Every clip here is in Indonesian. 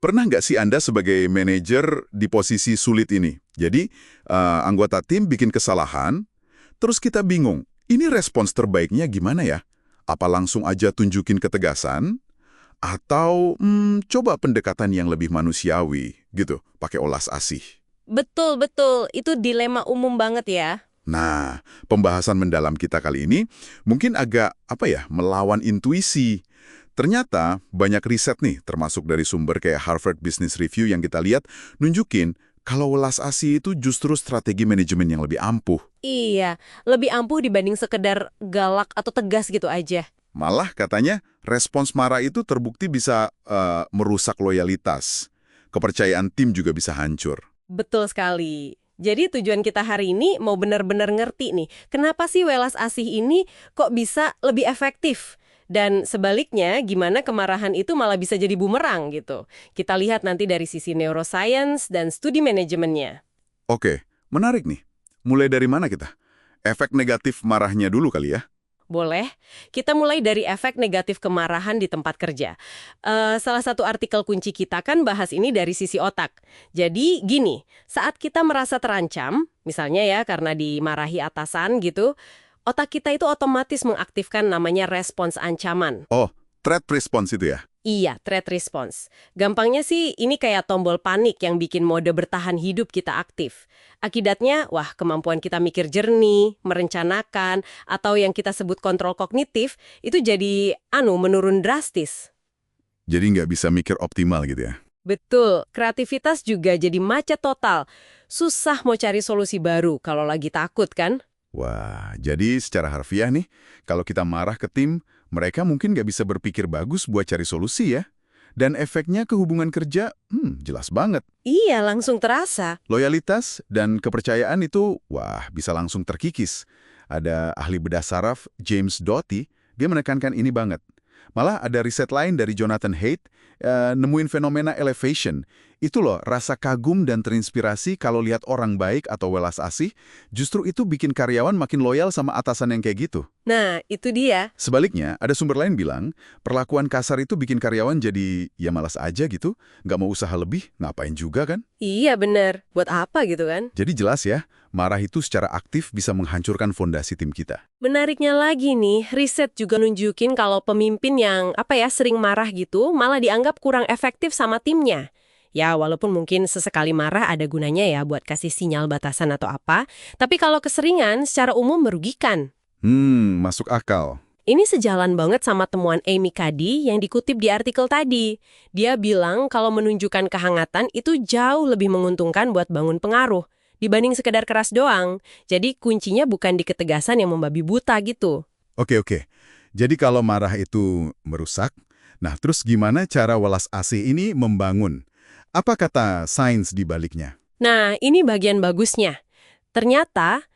Pernah nggak sih Anda sebagai manajer di posisi sulit ini? Jadi, anggota tim bikin kesalahan, terus kita bingung, ini respons terbaiknya gimana ya? Apa langsung aja tunjukin ketegasan? Atau coba pendekatan yang lebih manusiawi, gitu, pakai olas asih? Betul, betul. Itu dilema umum banget ya. Nah, pembahasan mendalam kita kali ini mungkin agak, melawan intuisi. Ternyata banyak riset nih, termasuk dari sumber kayak Harvard Business Review yang kita lihat, nunjukin kalau welas asih itu justru strategi manajemen yang lebih ampuh. Iya, lebih ampuh dibanding sekedar galak atau tegas gitu aja. Malah katanya respons marah itu terbukti bisa merusak loyalitas. Kepercayaan tim juga bisa hancur. Betul sekali. Jadi tujuan kita hari ini mau benar-benar ngerti nih, kenapa sih welas asih ini kok bisa lebih efektif? Dan sebaliknya, gimana kemarahan itu malah bisa jadi bumerang gitu. Kita lihat nanti dari sisi neuroscience dan studi manajemennya. Oke, menarik nih. Mulai dari mana kita? Efek negatif marahnya dulu kali ya? Boleh? Kita mulai dari efek negatif kemarahan di tempat kerja. Salah satu artikel kunci kita kan bahas ini dari sisi otak. Jadi gini, saat kita merasa terancam, misalnya ya karena dimarahi atasan gitu, otak kita itu otomatis mengaktifkan namanya respons ancaman. Oh, threat response itu ya? Iya, threat response. Gampangnya sih ini kayak tombol panik yang bikin mode bertahan hidup kita aktif. Akibatnya, wah kemampuan kita mikir jernih, merencanakan, atau yang kita sebut kontrol kognitif, itu jadi menurun drastis. Jadi nggak bisa mikir optimal gitu ya? Betul, kreativitas juga jadi macet total. Susah mau cari solusi baru kalau lagi takut kan? Wah, jadi secara harfiah nih, kalau kita marah ke tim, mereka mungkin nggak bisa berpikir bagus buat cari solusi ya. Dan efeknya ke hubungan kerja, jelas banget. Iya, langsung terasa. Loyalitas dan kepercayaan itu, wah, bisa langsung terkikis. Ada ahli bedah saraf, James Doty, dia menekankan ini banget. Malah ada riset lain dari Jonathan Haidt, nemuin fenomena elevation. Itu loh, rasa kagum dan terinspirasi kalau lihat orang baik atau welas asih, justru itu bikin karyawan makin loyal sama atasan yang kayak gitu. Nah, itu dia. Sebaliknya, ada sumber lain bilang, perlakuan kasar itu bikin karyawan jadi, ya malas aja gitu, nggak mau usaha lebih, ngapain juga kan? Iya, bener. Buat apa gitu kan? Jadi jelas ya, marah itu secara aktif bisa menghancurkan fondasi tim kita. Menariknya lagi nih, riset juga nunjukin kalau pemimpin yang sering marah gitu malah dianggap kurang efektif sama timnya. Ya, walaupun mungkin sesekali marah ada gunanya ya buat kasih sinyal batasan atau apa, tapi kalau keseringan secara umum merugikan. Masuk akal. Ini sejalan banget sama temuan Amy Cuddy yang dikutip di artikel tadi. Dia bilang kalau menunjukkan kehangatan itu jauh lebih menguntungkan buat bangun pengaruh dibanding sekedar keras doang. Jadi kuncinya bukan di ketegasan yang membabi buta gitu. Oke. Jadi kalau marah itu merusak, nah terus gimana cara welas asih ini membangun? Apa kata sains di baliknya? Nah, ini bagian bagusnya. Ternyata,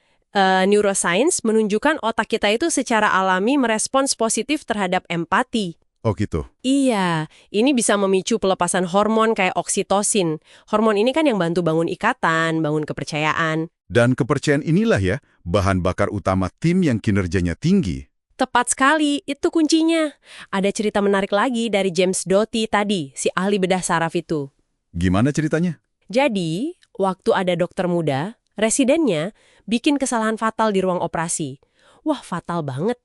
neuroscience menunjukkan otak kita itu secara alami merespons positif terhadap empati. Oh gitu. Iya, ini bisa memicu pelepasan hormon kayak oksitosin. Hormon ini kan yang bantu bangun ikatan, bangun kepercayaan. Dan kepercayaan inilah ya, bahan bakar utama tim yang kinerjanya tinggi. Tepat sekali, itu kuncinya. Ada cerita menarik lagi dari James Doty tadi, si ahli bedah saraf itu. Gimana ceritanya? Jadi, waktu ada dokter muda, residennya bikin kesalahan fatal di ruang operasi. Wah, fatal banget.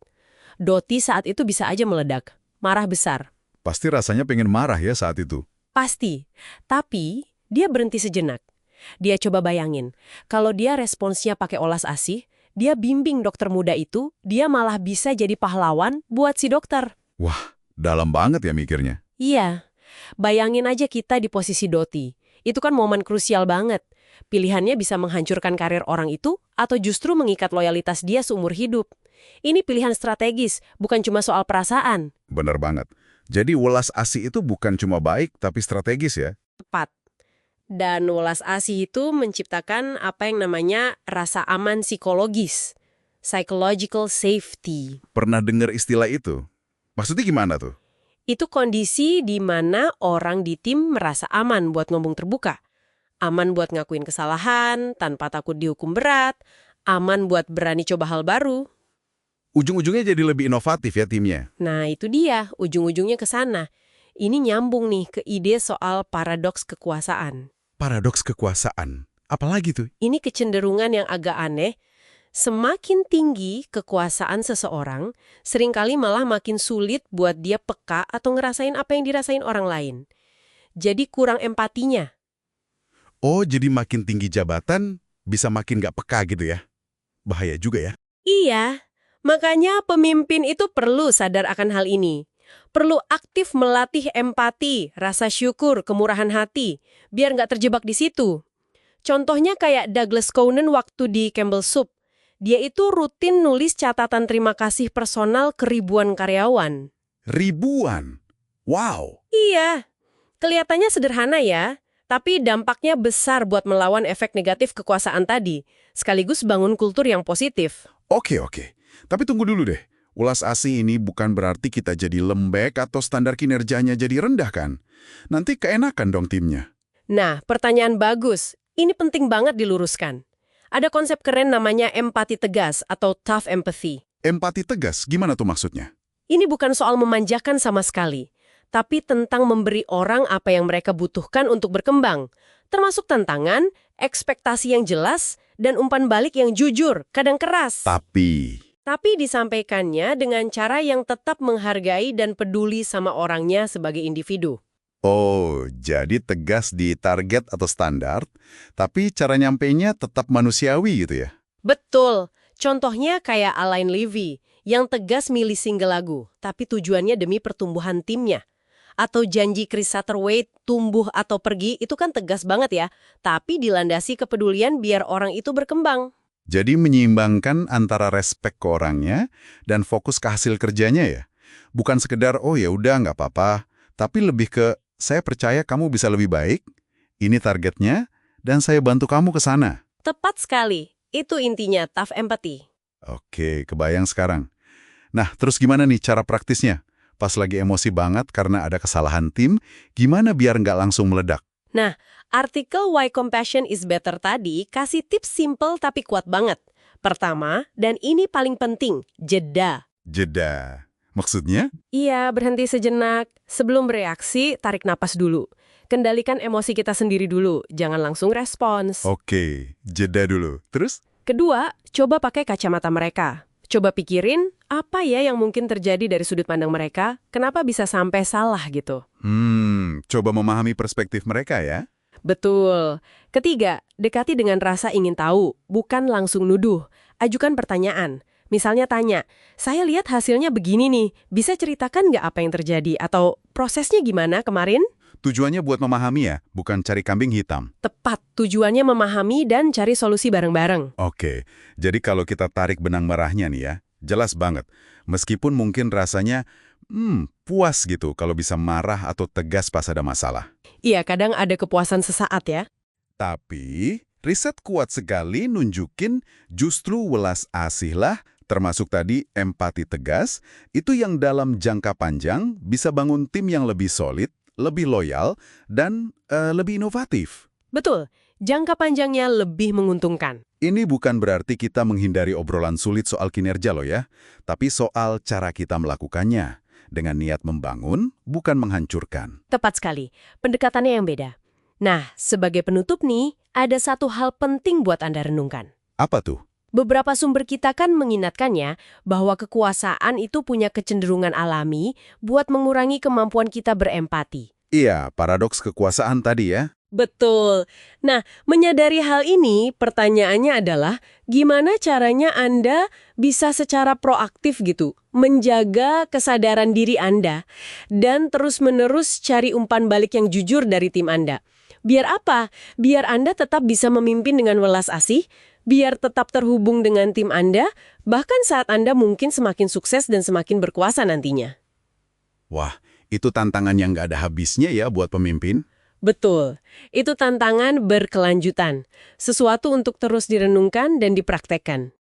Doty saat itu bisa aja meledak, marah besar. Pasti rasanya pengen marah ya saat itu. Pasti, tapi dia berhenti sejenak. Dia coba bayangin, kalau dia responsnya pakai olas asih, dia bimbing dokter muda itu, dia malah bisa jadi pahlawan buat si dokter. Wah, dalam banget ya mikirnya. Iya. Bayangin aja kita di posisi Doty. Itu kan momen krusial banget. Pilihannya bisa menghancurkan karir orang itu atau justru mengikat loyalitas dia seumur hidup. Ini pilihan strategis, bukan cuma soal perasaan. Bener banget. Jadi welas asih itu bukan cuma baik, tapi strategis ya. Tepat. Dan welas asih itu menciptakan apa yang namanya rasa aman psikologis. Psychological safety. Pernah dengar istilah itu? Maksudnya gimana tuh? Itu kondisi di mana orang di tim merasa aman buat ngomong terbuka. Aman buat ngakuin kesalahan, tanpa takut dihukum berat. Aman buat berani coba hal baru. Ujung-ujungnya jadi lebih inovatif ya timnya. Nah, itu dia. Ujung-ujungnya ke sana. Ini nyambung nih ke ide soal paradoks kekuasaan. Paradoks kekuasaan. Apalagi tuh? Ini kecenderungan yang agak aneh. Semakin tinggi kekuasaan seseorang, seringkali malah makin sulit buat dia peka atau ngerasain apa yang dirasain orang lain. Jadi kurang empatinya. Oh, jadi makin tinggi jabatan, bisa makin nggak peka gitu ya? Bahaya juga ya? Iya, makanya pemimpin itu perlu sadar akan hal ini. Perlu aktif melatih empati, rasa syukur, kemurahan hati, biar nggak terjebak di situ. Contohnya kayak Douglas Conan waktu di Campbell Soup. Dia itu rutin nulis catatan terima kasih personal ke ribuan karyawan. Ribuan? Wow! Iya, kelihatannya sederhana ya, tapi dampaknya besar buat melawan efek negatif kekuasaan tadi, sekaligus bangun kultur yang positif. Oke. Tapi tunggu dulu deh. Ulas asih ini bukan berarti kita jadi lembek atau standar kinerjanya jadi rendah kan? Nanti keenakan dong timnya. Nah, pertanyaan bagus. Ini penting banget diluruskan. Ada konsep keren namanya empati tegas atau tough empathy. Empati tegas, gimana tuh maksudnya? Ini bukan soal memanjakan sama sekali, tapi tentang memberi orang apa yang mereka butuhkan untuk berkembang, termasuk tantangan, ekspektasi yang jelas, dan umpan balik yang jujur, kadang keras. Tapi disampaikannya dengan cara yang tetap menghargai dan peduli sama orangnya sebagai individu. Oh, jadi tegas di target atau standar, tapi cara nyampainya tetap manusiawi gitu ya? Betul. Contohnya kayak Alain Levy, yang tegas milih single lagu, tapi tujuannya demi pertumbuhan timnya. Atau janji Chris Satterthwaite, tumbuh atau pergi, itu kan tegas banget ya, tapi dilandasi kepedulian biar orang itu berkembang. Jadi menyeimbangkan antara respek ke orangnya dan fokus ke hasil kerjanya ya? Bukan sekedar, oh ya udah nggak apa-apa, tapi lebih ke, saya percaya kamu bisa lebih baik, ini targetnya, dan saya bantu kamu ke sana. Tepat sekali. Itu intinya tough empathy. Oke, kebayang sekarang. Nah, terus gimana nih cara praktisnya? Pas lagi emosi banget karena ada kesalahan tim, gimana biar nggak langsung meledak? Nah, artikel Why Compassion is Better tadi kasih tips simple tapi kuat banget. Pertama, dan ini paling penting, jeda. Jeda. Maksudnya? Iya, berhenti sejenak. Sebelum bereaksi, tarik napas dulu. Kendalikan emosi kita sendiri dulu, jangan langsung respons. Oke, jeda dulu. Terus? Kedua, coba pakai kacamata mereka. Coba pikirin, apa ya yang mungkin terjadi dari sudut pandang mereka? Kenapa bisa sampai salah gitu? Coba memahami perspektif mereka ya. Betul. Ketiga, dekati dengan rasa ingin tahu, bukan langsung nuduh. Ajukan pertanyaan. Misalnya tanya, saya lihat hasilnya begini nih, bisa ceritakan nggak apa yang terjadi? Atau prosesnya gimana kemarin? Tujuannya buat memahami ya, bukan cari kambing hitam. Tepat, tujuannya memahami dan cari solusi bareng-bareng. Oke, jadi kalau kita tarik benang merahnya nih ya, jelas banget. Meskipun mungkin rasanya, puas gitu kalau bisa marah atau tegas pas ada masalah. Iya, kadang ada kepuasan sesaat ya. Tapi, riset kuat sekali nunjukin justru welas asih lah, termasuk tadi empati tegas, itu yang dalam jangka panjang bisa bangun tim yang lebih solid, lebih loyal, dan lebih inovatif. Betul, jangka panjangnya lebih menguntungkan. Ini bukan berarti kita menghindari obrolan sulit soal kinerja loh ya, tapi soal cara kita melakukannya, dengan niat membangun, bukan menghancurkan. Tepat sekali, pendekatannya yang beda. Nah, sebagai penutup nih, ada satu hal penting buat Anda renungkan. Apa tuh? Beberapa sumber kita kan mengingatkannya bahwa kekuasaan itu punya kecenderungan alami buat mengurangi kemampuan kita berempati. Iya, paradoks kekuasaan tadi ya. Betul. Nah, menyadari hal ini, pertanyaannya adalah gimana caranya Anda bisa secara proaktif gitu, menjaga kesadaran diri Anda, dan terus-menerus cari umpan balik yang jujur dari tim Anda. Biar apa? Biar Anda tetap bisa memimpin dengan welas asih, biar tetap terhubung dengan tim Anda, bahkan saat Anda mungkin semakin sukses dan semakin berkuasa nantinya. Wah, itu tantangan yang nggak ada habisnya ya buat pemimpin. Betul, itu tantangan berkelanjutan, sesuatu untuk terus direnungkan dan dipraktekkan.